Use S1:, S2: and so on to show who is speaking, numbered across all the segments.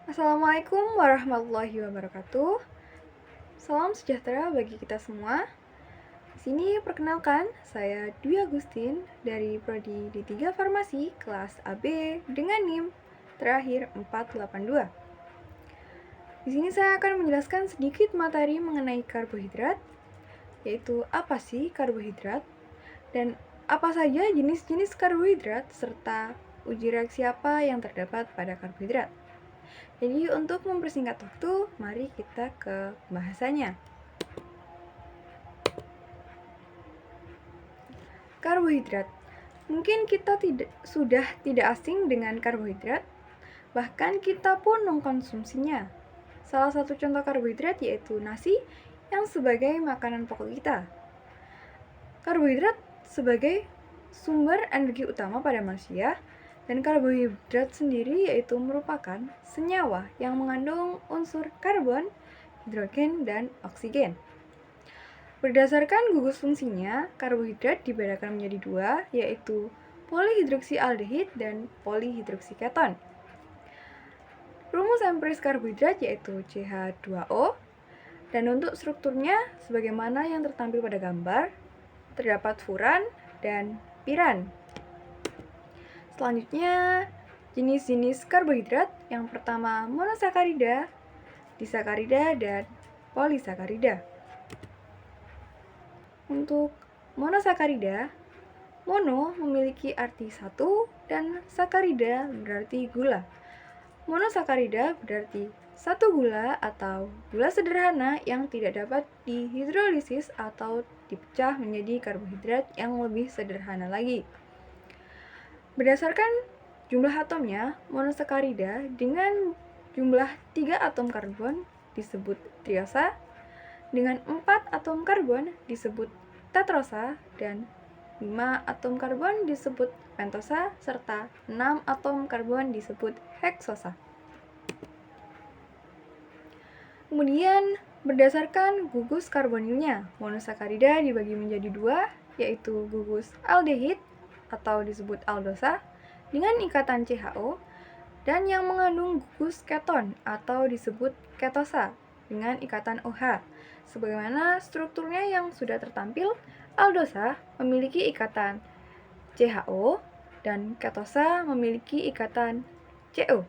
S1: Assalamualaikum warahmatullahi wabarakatuh. Salam sejahtera bagi kita semua. Di sini perkenalkan, saya Dwi Agustin dari Prodi D3 Farmasi kelas AB dengan NIM terakhir 482. Di sini saya akan menjelaskan sedikit materi mengenai karbohidrat, yaitu apa sih karbohidrat dan apa saja jenis-jenis karbohidrat serta uji reaksi apa yang terdapat pada karbohidrat. Jadi untuk mempersingkat waktu, mari kita ke bahasanya. Karbohidrat. Mungkin kita sudah tidak asing dengan karbohidrat, bahkan kita pun mengkonsumsinya. Salah satu contoh karbohidrat yaitu nasi yang sebagai makanan pokok kita. Karbohidrat sebagai sumber energi utama pada manusia, dan karbohidrat sendiri yaitu merupakan senyawa yang mengandung unsur karbon, hidrogen, dan oksigen. Berdasarkan gugus fungsinya, karbohidrat dibedakan menjadi dua, yaitu polihidroksialdehid dan polihidroksiketon. Rumus empiris karbohidrat yaitu CH2O, dan untuk strukturnya sebagaimana yang tertampil pada gambar, terdapat furan dan piran. Selanjutnya, jenis-jenis karbohidrat yang pertama monosakarida, disakarida, dan polisakarida. Untuk monosakarida, mono memiliki arti satu dan sakarida berarti gula. Monosakarida berarti satu gula atau gula sederhana yang tidak dapat dihidrolisis atau dipecah menjadi karbohidrat yang lebih sederhana lagi. Berdasarkan jumlah atomnya, monosakarida dengan jumlah 3 atom karbon disebut triosa, dengan 4 atom karbon disebut tetrosa, dan 5 atom karbon disebut pentosa, serta 6 atom karbon disebut heksosa. Kemudian, berdasarkan gugus karbonilnya, monosakarida dibagi menjadi dua, yaitu gugus aldehid atau disebut aldosa dengan ikatan CHO, dan yang mengandung gugus keton atau disebut ketosa dengan ikatan OH. Sebagaimana strukturnya yang sudah tertampil, aldosa memiliki ikatan CHO dan ketosa memiliki ikatan CO.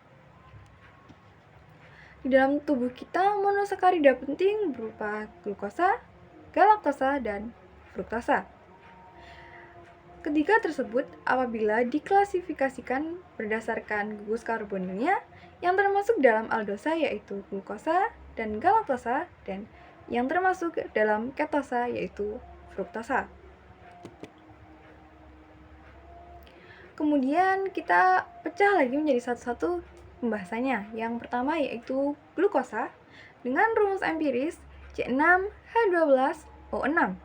S1: Di dalam tubuh kita, monosakarida penting berupa glukosa, galaktosa, dan fruktosa. Ketiga tersebut apabila diklasifikasikan berdasarkan gugus karbonilnya yang termasuk dalam aldosa yaitu glukosa dan galaktosa, dan yang termasuk dalam ketosa yaitu fruktosa. Kemudian kita pecah lagi menjadi satu-satu pembahasannya. Yang pertama yaitu glukosa dengan rumus empiris C6H12O6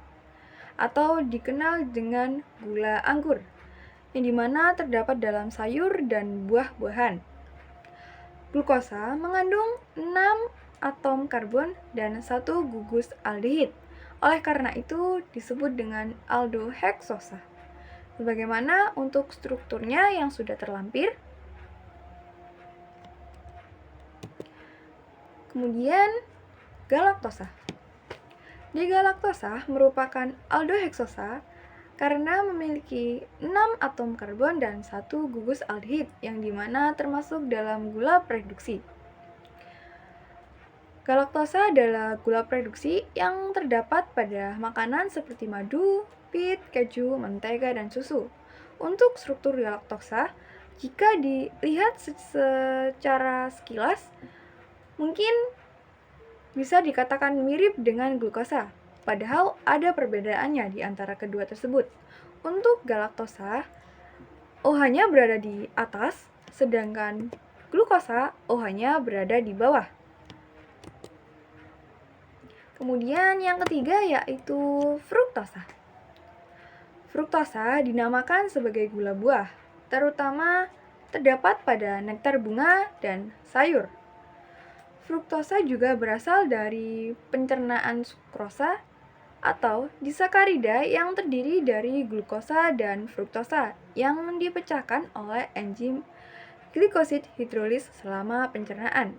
S1: atau dikenal dengan gula anggur, yang dimana terdapat dalam sayur dan buah-buahan. Glukosa mengandung 6 atom karbon dan 1 gugus aldehid. Oleh karena itu disebut dengan aldoheksosa. Sebagaimana untuk strukturnya yang sudah terlampir. Kemudian galaktosa. Digalaktosa merupakan aldoheksosa karena memiliki 6 atom karbon dan 1 gugus aldehid yang dimana termasuk dalam gula reduksi. Galaktosa adalah gula reduksi yang terdapat pada makanan seperti madu, pit, keju, mentega, dan susu. Untuk struktur galaktosa, jika dilihat secara sekilas, mungkin bisa dikatakan mirip dengan glukosa, padahal ada perbedaannya di antara kedua tersebut. Untuk galaktosa, OH-nya berada di atas, sedangkan glukosa OH-nya berada di bawah. Kemudian yang ketiga yaitu fruktosa. Fruktosa dinamakan sebagai gula buah, terutama terdapat pada nektar bunga dan sayur. Fruktosa juga berasal dari pencernaan sukrosa atau disakarida yang terdiri dari glukosa dan fruktosa yang dipecahkan oleh enzim glikosid hidrolis selama pencernaan.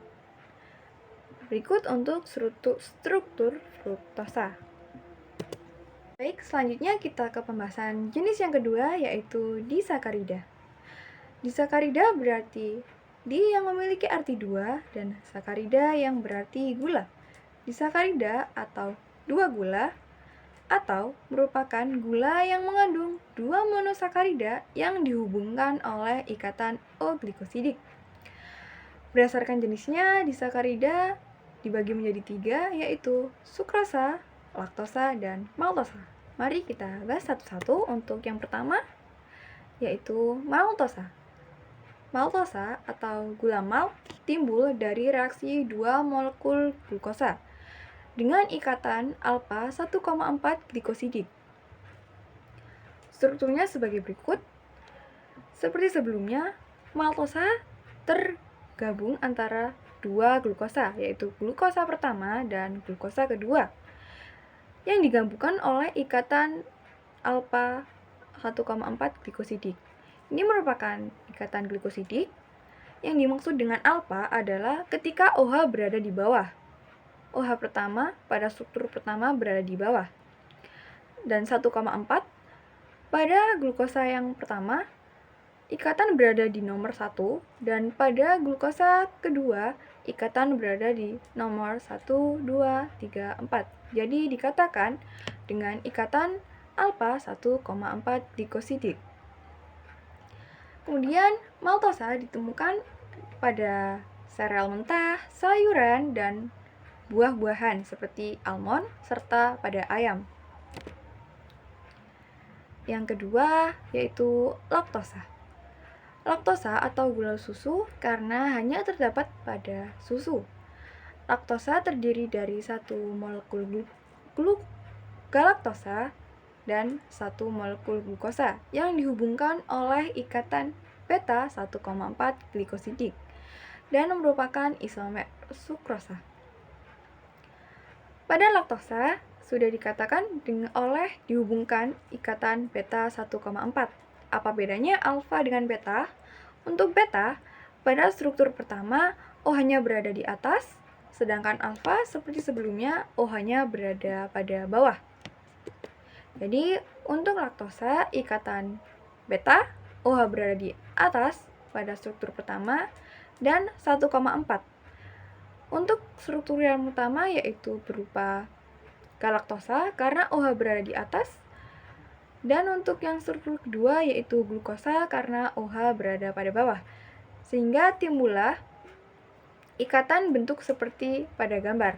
S1: Berikut untuk struktur fruktosa. Baik, selanjutnya kita ke pembahasan jenis yang kedua, yaitu disakarida. Disakarida berarti di yang memiliki arti dua, dan sakarida yang berarti gula. Disakarida atau dua gula atau merupakan gula yang mengandung dua monosakarida yang dihubungkan oleh ikatan O-glikosidik. Berdasarkan jenisnya, disakarida dibagi menjadi tiga, yaitu sukrosa, laktosa, dan maltosa. Mari kita bahas satu-satu. Untuk yang pertama, yaitu maltosa. Maltosa atau gula malt timbul dari reaksi dua molekul glukosa dengan ikatan alpha 1,4 glikosidik. Strukturnya sebagai berikut. Seperti sebelumnya, maltosa tergabung antara dua glukosa, yaitu glukosa pertama dan glukosa kedua, yang digabungkan oleh ikatan alpha 1,4 glikosidik. Ini merupakan ikatan glikosidik. Yang dimaksud dengan alpha adalah ketika OH berada di bawah. OH pertama pada struktur pertama berada di bawah. Dan 1,4 pada glukosa yang pertama, ikatan berada di nomor 1, dan pada glukosa kedua, ikatan berada di nomor 1, 2, 3, 4. Jadi dikatakan dengan ikatan alpha 1,4 glikosidik. Kemudian maltosa ditemukan pada sereal mentah, sayuran, dan buah-buahan seperti almond serta pada ayam. Yang kedua yaitu laktosa. Laktosa atau gula susu karena hanya terdapat pada susu. Laktosa terdiri dari satu molekul galaktosa dan satu molekul glukosa yang dihubungkan oleh ikatan beta 1,4 glikosidik dan merupakan isomer sukrosa. Pada laktosa sudah dikatakan oleh dihubungkan ikatan beta 1,4. Apa bedanya alfa dengan beta? Untuk beta, pada struktur pertama OH-nya berada di atas, sedangkan alfa seperti sebelumnya OH-nya berada pada bawah. Jadi untuk laktosa, ikatan beta, OH berada di atas pada struktur pertama dan 1,4. Untuk struktur yang utama yaitu berupa galaktosa karena OH berada di atas, dan untuk yang struktur kedua yaitu glukosa karena OH berada pada bawah. Sehingga timbullah ikatan bentuk seperti pada gambar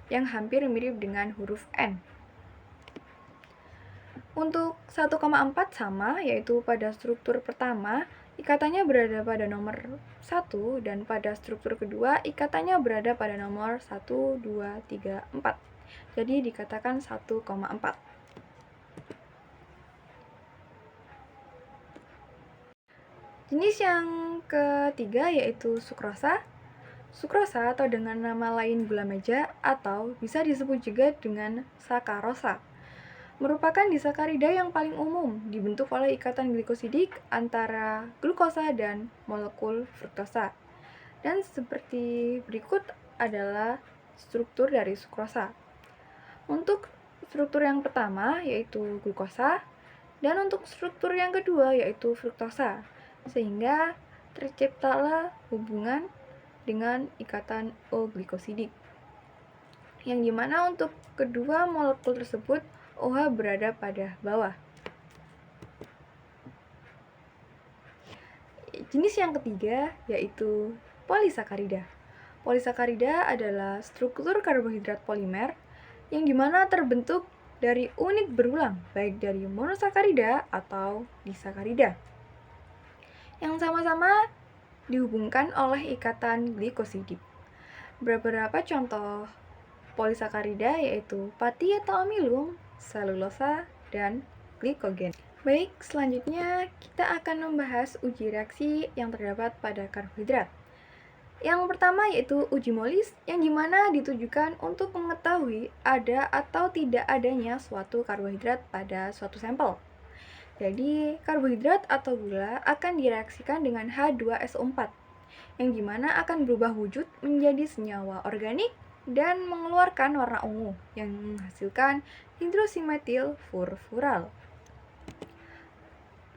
S1: yang hampir mirip dengan huruf N. Untuk 1,4 sama, yaitu pada struktur pertama, ikatannya berada pada nomor 1, dan pada struktur kedua, ikatannya berada pada nomor 1, 2, 3, 4. Jadi dikatakan 1,4. Jenis yang ketiga yaitu sukrosa. Sukrosa atau dengan nama lain gula meja atau bisa disebut juga dengan sakarosa merupakan disakarida yang paling umum, dibentuk oleh ikatan glikosidik antara glukosa dan molekul fruktosa. Dan seperti berikut adalah struktur dari sukrosa. Untuk struktur yang pertama yaitu glukosa, dan untuk struktur yang kedua yaitu fruktosa, sehingga terciptalah hubungan dengan ikatan O-glikosidik, yang dimana untuk kedua molekul tersebut OH berada pada bawah. Jenis yang ketiga yaitu polisakarida. Polisakarida adalah struktur karbohidrat polimer yang dimana terbentuk dari unit berulang, baik dari monosakarida atau disakarida, yang sama-sama dihubungkan oleh ikatan glikosidik. Beberapa contoh polisakarida yaitu pati atau amilum, selulosa, dan glikogen. Baik, selanjutnya kita akan membahas uji reaksi yang terdapat pada karbohidrat. Yang pertama yaitu uji molis, yang dimana ditujukan untuk mengetahui ada atau tidak adanya suatu karbohidrat pada suatu sampel. Jadi, karbohidrat atau gula akan direaksikan dengan H2SO4, yang dimana akan berubah wujud menjadi senyawa organik dan mengeluarkan warna ungu, yang menghasilkan hidroksimetil furfural.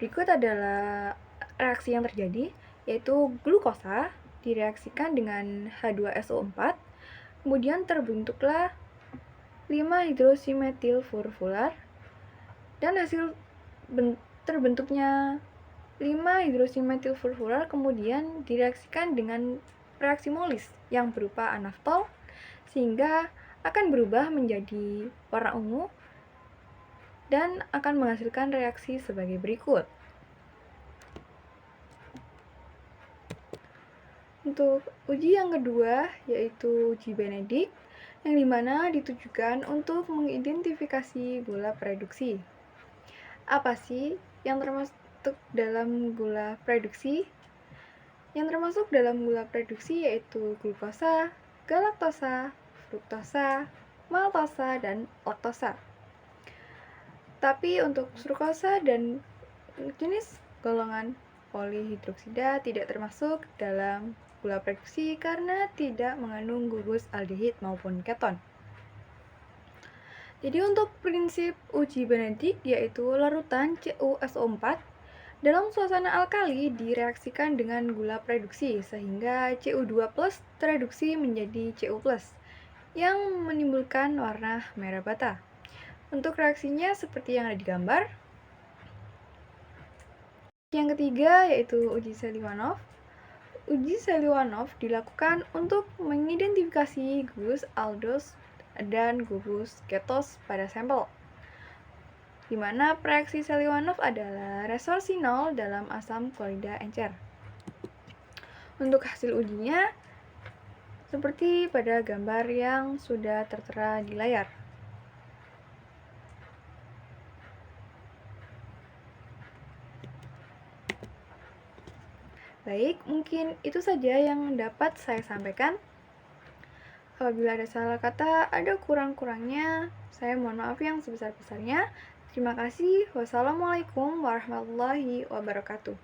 S1: Berikut adalah reaksi yang terjadi, yaitu glukosa direaksikan dengan H2SO4, kemudian terbentuklah 5-hidroksimetil furfural, dan hasil terbentuknya 5-hidroksimetil furfural kemudian direaksikan dengan reaksi Molis yang berupa anaftol, sehingga akan berubah menjadi warna ungu dan akan menghasilkan reaksi sebagai berikut. Untuk uji yang kedua, yaitu uji Benedict, yang dimana ditujukan untuk mengidentifikasi gula reduksi. Apa sih yang termasuk dalam gula reduksi? Yang termasuk dalam gula reduksi yaitu glukosa, galaktosa, fruktosa, maltosa, dan laktosa. Tapi untuk sukrosa dan jenis golongan polihidroksida tidak termasuk dalam gula reduksi karena tidak mengandung gugus aldehid maupun keton. Jadi untuk prinsip uji Benedict yaitu larutan CuSO4 dalam suasana alkali direaksikan dengan gula reduksi sehingga Cu2+ tereduksi menjadi Cu+ yang menimbulkan warna merah bata. Untuk reaksinya seperti yang ada di gambar. Yang ketiga yaitu uji Seliwanov. Uji Seliwanov dilakukan untuk mengidentifikasi gugus aldose dan gugus ketos pada sampel, di mana reaksi Seliwanov adalah resorsinol dalam asam klorida encer. Untuk hasil ujinya seperti pada gambar yang sudah tertera di layar. Baik, mungkin itu saja yang dapat saya sampaikan. Apabila ada salah kata, ada kurang-kurangnya, saya mohon maaf yang sebesar-besarnya. Terima kasih. Wassalamualaikum warahmatullahi wabarakatuh.